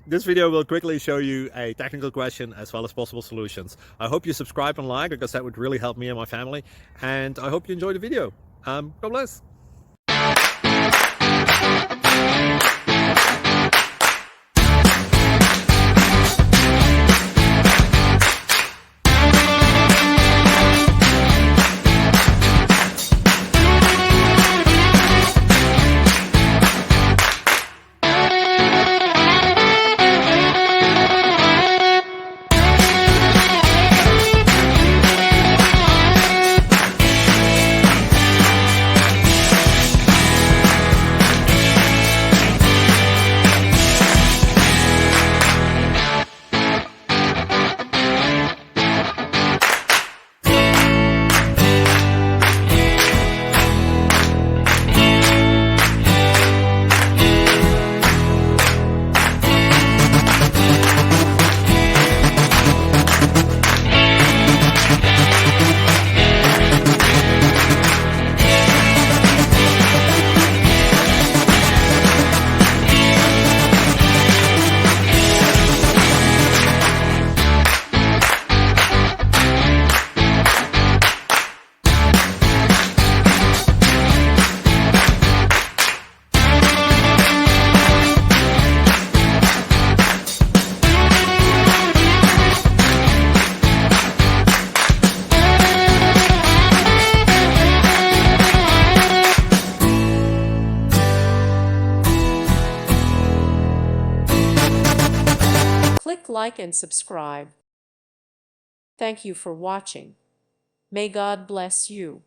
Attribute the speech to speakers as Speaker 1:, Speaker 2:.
Speaker 1: This video will quickly show you a technical question as well as possible solutions. I hope you subscribe and like, because that would really help me and my family. And I hope you enjoy the video. God bless.
Speaker 2: Click like and subscribe. Thank you for watching. May God bless you.